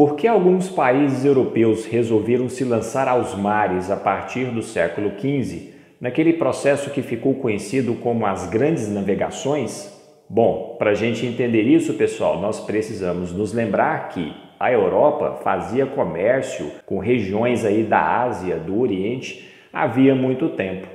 Por que alguns países europeus resolveram se lançar aos mares a partir do século XV, naquele processo que ficou conhecido como as Grandes Navegações? Bom, para a gente entender isso, pessoal, nós precisamos nos lembrar que a Europa fazia comércio com regiões aí da Ásia, do Oriente, havia muito tempo.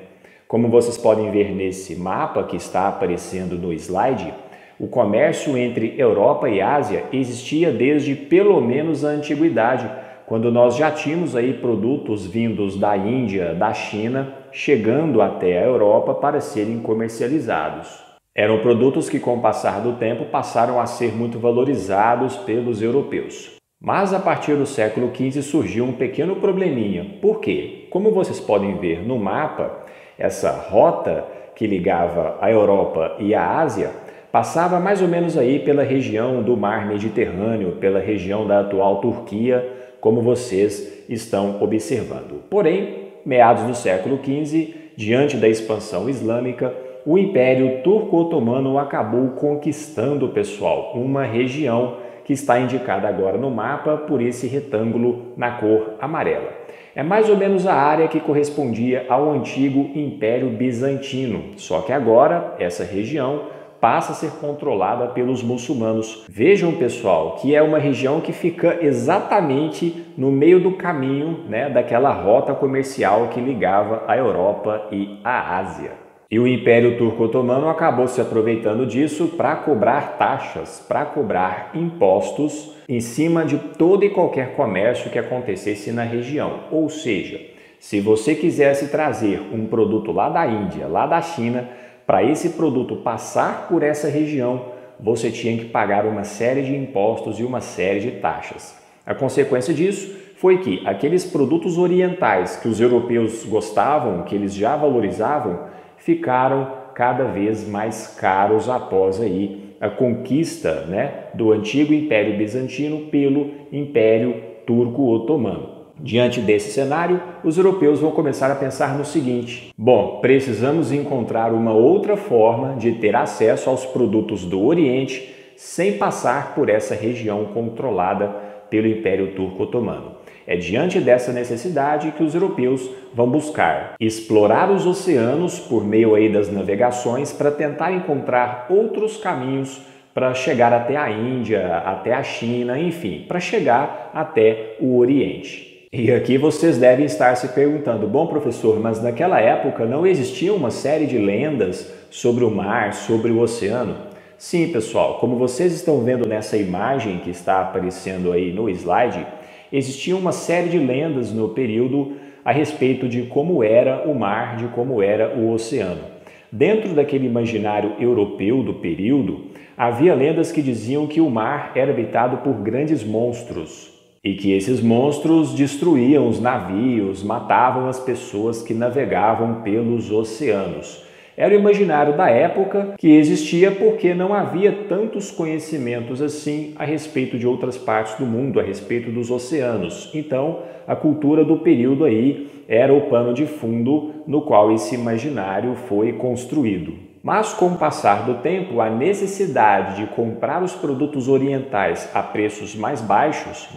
Como vocês podem ver nesse mapa que está aparecendo no slide, o comércio entre Europa e Ásia existia desde pelo menos a antiguidade, quando nós já tínhamos aí produtos vindos da Índia, da China, chegando até a Europa para serem comercializados. Eram produtos que, com o passar do tempo, passaram a ser muito valorizados pelos europeus. Mas a partir do século XV surgiu um pequeno probleminha. Por quê? Como vocês podem ver no mapa, essa rota que ligava a Europa e a Ásia passava mais ou menos aí pela região do Mar Mediterrâneo, pela região da atual Turquia, como vocês estão observando. Porém, meados do século XV, diante da expansão islâmica, o Império Turco-Otomano acabou conquistando, pessoal, uma região que está indicada agora no mapa por esse retângulo na cor amarela. É mais ou menos a área que correspondia ao antigo Império Bizantino, só que agora essa região passa a ser controlada pelos muçulmanos. Vejam, pessoal, que é uma região que fica exatamente no meio do caminho, daquela rota comercial que ligava a Europa e a Ásia. E o Império Turco-Otomano acabou se aproveitando disso para cobrar taxas, para cobrar impostos em cima de todo e qualquer comércio que acontecesse na região. Ou seja, se você quisesse trazer um produto lá da Índia, lá da China, para esse produto passar por essa região, você tinha que pagar uma série de impostos e uma série de taxas. A consequência disso foi que aqueles produtos orientais que os europeus gostavam, que eles já valorizavam, ficaram cada vez mais caros após aí a conquista, do antigo Império Bizantino pelo Império Turco-Otomano. Diante desse cenário, os europeus vão começar a pensar no seguinte: bom, precisamos encontrar uma outra forma de ter acesso aos produtos do Oriente sem passar por essa região controlada pelo Império Turco-Otomano. É diante dessa necessidade que os europeus vão buscar explorar os oceanos por meio aí das navegações para tentar encontrar outros caminhos para chegar até a Índia, até a China, enfim, para chegar até o Oriente. E aqui vocês devem estar se perguntando: bom, professor, mas naquela época não existia uma série de lendas sobre o mar, sobre o oceano? Sim, pessoal, como vocês estão vendo nessa imagem que está aparecendo aí no slide, existia uma série de lendas no período a respeito de como era o mar, de como era o oceano. Dentro daquele imaginário europeu do período, havia lendas que diziam que o mar era habitado por grandes monstros e que esses monstros destruíam os navios, matavam as pessoas que navegavam pelos oceanos. Era o imaginário da época que existia porque não havia tantos conhecimentos assim a respeito de outras partes do mundo, a respeito dos oceanos. Então, a cultura do período aí era o pano de fundo no qual esse imaginário foi construído. Mas com o passar do tempo, a necessidade de comprar os produtos orientais a preços mais baixos,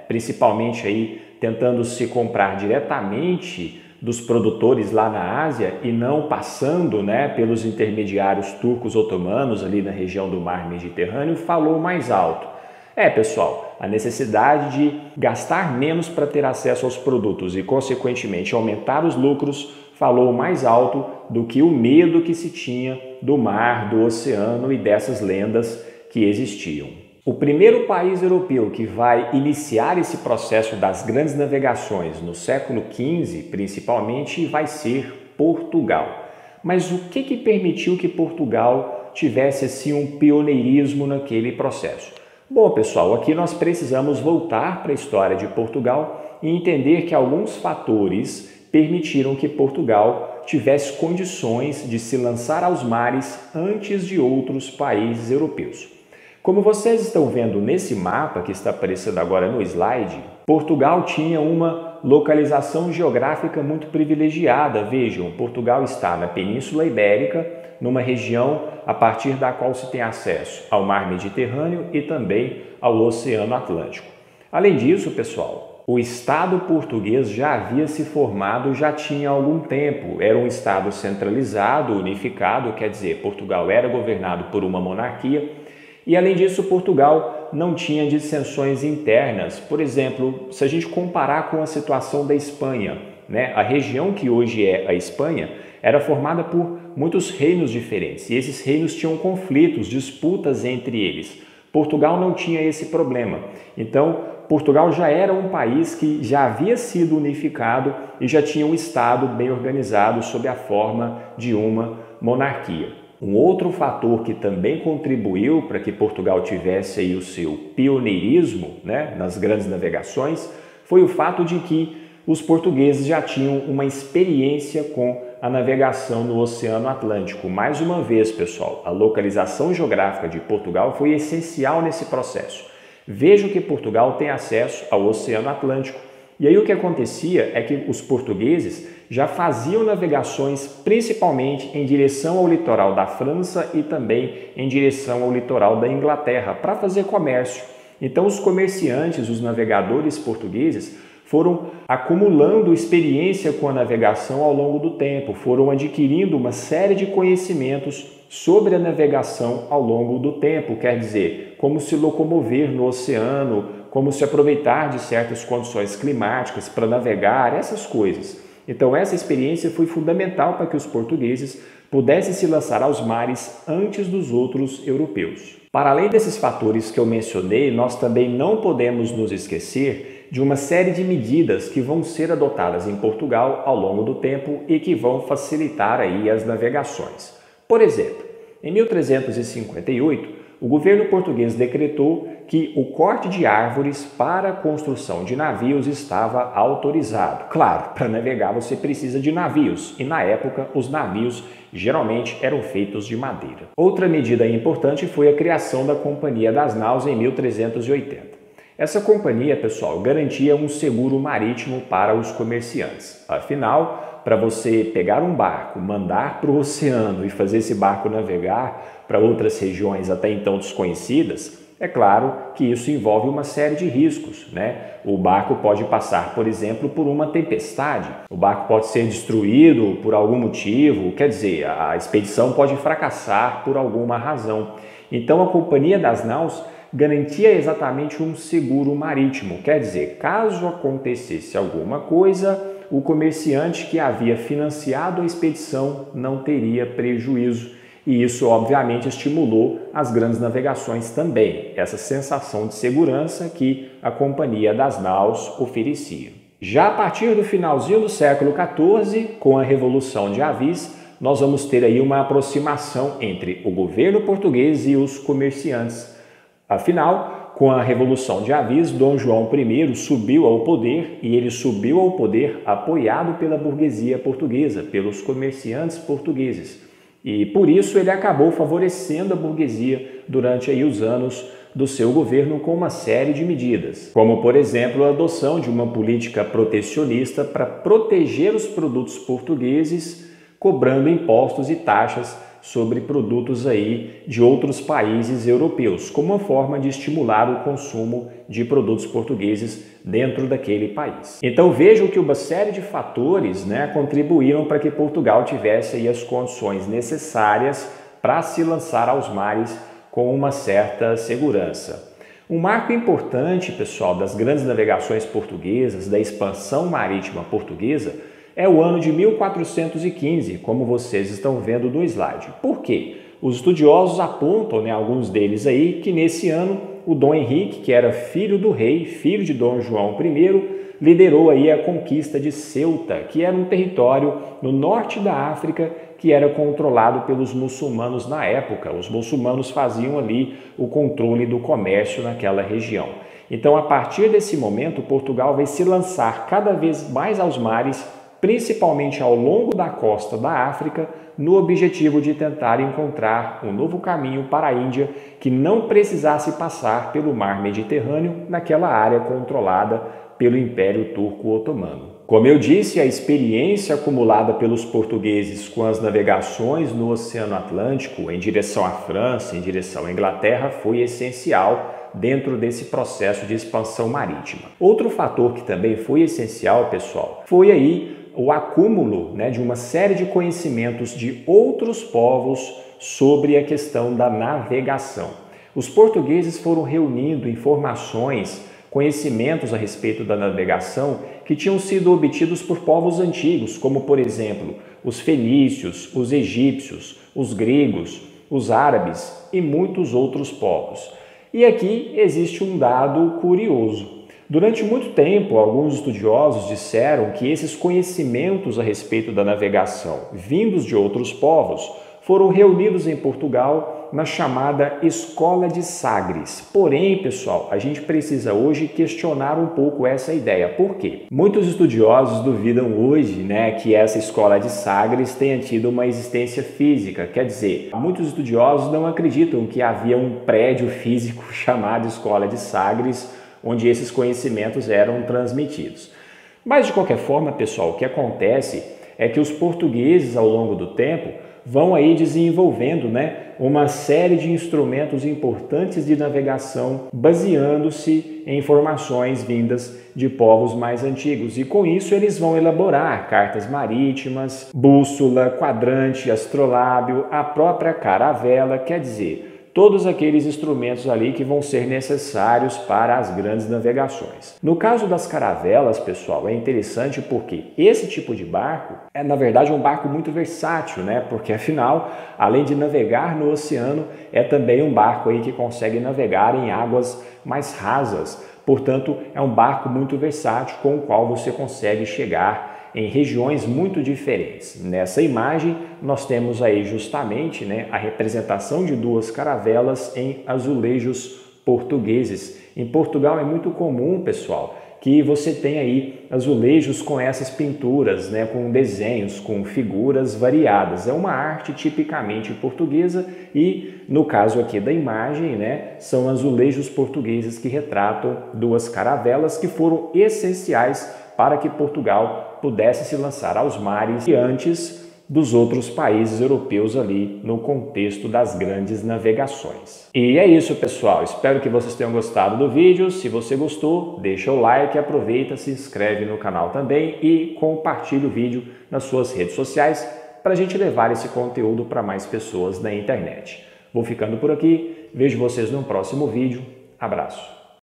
principalmente aí tentando se comprar diretamente dos produtores lá na Ásia e não passando pelos intermediários turcos otomanos ali na região do Mar Mediterrâneo, falou mais alto. Pessoal, a necessidade de gastar menos para ter acesso aos produtos e, consequentemente, aumentar os lucros falou mais alto do que o medo que se tinha do mar, do oceano e dessas lendas que existiam. O primeiro país europeu que vai iniciar esse processo das grandes navegações no século XV, principalmente, vai ser Portugal. Mas o que permitiu que Portugal tivesse assim um pioneirismo naquele processo? Bom, pessoal, aqui nós precisamos voltar para a história de Portugal e entender que alguns fatores permitiram que Portugal tivesse condições de se lançar aos mares antes de outros países europeus. Como vocês estão vendo nesse mapa que está aparecendo agora no slide, Portugal tinha uma localização geográfica muito privilegiada. Vejam, Portugal está na Península Ibérica, numa região a partir da qual se tem acesso ao Mar Mediterrâneo e também ao Oceano Atlântico. Além disso, pessoal, o Estado português já havia se formado já tinha algum tempo. Era um Estado centralizado, unificado, quer dizer, Portugal era governado por uma monarquia. E além disso, Portugal não tinha dissensões internas. Por exemplo, se a gente comparar com a situação da Espanha, né? A região que hoje é a Espanha era formada por muitos reinos diferentes e esses reinos tinham conflitos, disputas entre eles. Portugal não tinha esse problema. Então, Portugal já era um país que já havia sido unificado e já tinha um Estado bem organizado sob a forma de uma monarquia. Um outro fator que também contribuiu para que Portugal tivesse aí o seu pioneirismo, né, nas grandes navegações foi o fato de que os portugueses já tinham uma experiência com a navegação no Oceano Atlântico. Mais uma vez, pessoal, a localização geográfica de Portugal foi essencial nesse processo. Vejam que Portugal tem acesso ao Oceano Atlântico. E aí o que acontecia é que os portugueses já faziam navegações principalmente em direção ao litoral da França e também em direção ao litoral da Inglaterra para fazer comércio. Então os comerciantes, os navegadores portugueses foram acumulando experiência com a navegação ao longo do tempo, foram adquirindo uma série de conhecimentos sobre a navegação ao longo do tempo, quer dizer, como se locomover no oceano, como se aproveitar de certas condições climáticas para navegar, essas coisas. Então essa experiência foi fundamental para que os portugueses pudessem se lançar aos mares antes dos outros europeus. Para além desses fatores que eu mencionei, nós também não podemos nos esquecer de uma série de medidas que vão ser adotadas em Portugal ao longo do tempo e que vão facilitar aí as navegações. Por exemplo, em 1358, o governo português decretou que o corte de árvores para a construção de navios estava autorizado. Claro, para navegar você precisa de navios e na época os navios geralmente eram feitos de madeira. Outra medida importante foi a criação da Companhia das Naus em 1380. Essa companhia, pessoal, garantia um seguro marítimo para os comerciantes. Afinal, para você pegar um barco, mandar para o oceano e fazer esse barco navegar para outras regiões até então desconhecidas, é claro que isso envolve uma série de riscos, né? O barco pode passar, por exemplo, por uma tempestade, o barco pode ser destruído por algum motivo, quer dizer, a expedição pode fracassar por alguma razão. Então, a Companhia das Naus garantia exatamente um seguro marítimo, quer dizer, caso acontecesse alguma coisa, o comerciante que havia financiado a expedição não teria prejuízo. E isso, obviamente, estimulou as grandes navegações também, essa sensação de segurança que a Companhia das Naus oferecia. Já a partir do finalzinho do século XIV, com a Revolução de Avis, nós vamos ter aí uma aproximação entre o governo português e os comerciantes. Afinal, com a Revolução de Avis, Dom João I subiu ao poder e ele subiu ao poder apoiado pela burguesia portuguesa, pelos comerciantes portugueses. E por isso ele acabou favorecendo a burguesia durante aí os anos do seu governo com uma série de medidas, como por exemplo a adoção de uma política protecionista para proteger os produtos portugueses, cobrando impostos e taxas sobre produtos aí de outros países europeus, como uma forma de estimular o consumo de produtos portugueses dentro daquele país. Então vejam que uma série de fatores, contribuíram para que Portugal tivesse aí as condições necessárias para se lançar aos mares com uma certa segurança. Um marco importante, pessoal, das grandes navegações portuguesas, da expansão marítima portuguesa, é o ano de 1415, como vocês estão vendo no slide. Por quê? Os estudiosos apontam, alguns deles aí, que nesse ano o Dom Henrique, que era filho do rei, filho de Dom João I, liderou aí a conquista de Ceuta, que era um território no norte da África que era controlado pelos muçulmanos na época. Os muçulmanos faziam ali o controle do comércio naquela região. Então, a partir desse momento, Portugal vai se lançar cada vez mais aos mares, principalmente ao longo da costa da África, no objetivo de tentar encontrar um novo caminho para a Índia que não precisasse passar pelo mar Mediterrâneo naquela área controlada pelo Império Turco Otomano. Como eu disse, a experiência acumulada pelos portugueses com as navegações no Oceano Atlântico em direção à França, em direção à Inglaterra, foi essencial dentro desse processo de expansão marítima. Outro fator que também foi essencial, pessoal, foi aí o acúmulo, de uma série de conhecimentos de outros povos sobre a questão da navegação. Os portugueses foram reunindo informações, conhecimentos a respeito da navegação que tinham sido obtidos por povos antigos, como por exemplo os fenícios, os egípcios, os gregos, os árabes e muitos outros povos. E aqui existe um dado curioso. Durante muito tempo, alguns estudiosos disseram que esses conhecimentos a respeito da navegação vindos de outros povos foram reunidos em Portugal na chamada Escola de Sagres. Porém, pessoal, a gente precisa hoje questionar um pouco essa ideia. Por quê? Muitos estudiosos duvidam hoje, que essa Escola de Sagres tenha tido uma existência física. Quer dizer, muitos estudiosos não acreditam que havia um prédio físico chamado Escola de Sagres, onde esses conhecimentos eram transmitidos. Mas, de qualquer forma, pessoal, o que acontece é que os portugueses, ao longo do tempo, vão aí desenvolvendo uma série de instrumentos importantes de navegação baseando-se em informações vindas de povos mais antigos. E com isso eles vão elaborar cartas marítimas, bússola, quadrante, astrolábio, a própria caravela, quer dizer, todos aqueles instrumentos ali que vão ser necessários para as grandes navegações. No caso das caravelas, pessoal, é interessante porque esse tipo de barco é, na verdade, um barco muito versátil, Porque, afinal, além de navegar no oceano, é também um barco aí que consegue navegar em águas mais rasas. Portanto, é um barco muito versátil com o qual você consegue chegar em regiões muito diferentes. Nessa imagem, nós temos aí justamente a representação de duas caravelas em azulejos portugueses. Em Portugal é muito comum, pessoal, que você tenha aí azulejos com essas pinturas, com desenhos, com figuras variadas. É uma arte tipicamente portuguesa e, no caso aqui da imagem, são azulejos portugueses que retratam duas caravelas que foram essenciais para que Portugal pudesse se lançar aos mares e antes dos outros países europeus ali no contexto das grandes navegações. E é isso, pessoal. Espero que vocês tenham gostado do vídeo. Se você gostou, deixa o like, aproveita, se inscreve no canal também e compartilha o vídeo nas suas redes sociais para a gente levar esse conteúdo para mais pessoas na internet. Vou ficando por aqui. Vejo vocês no próximo vídeo. Abraço.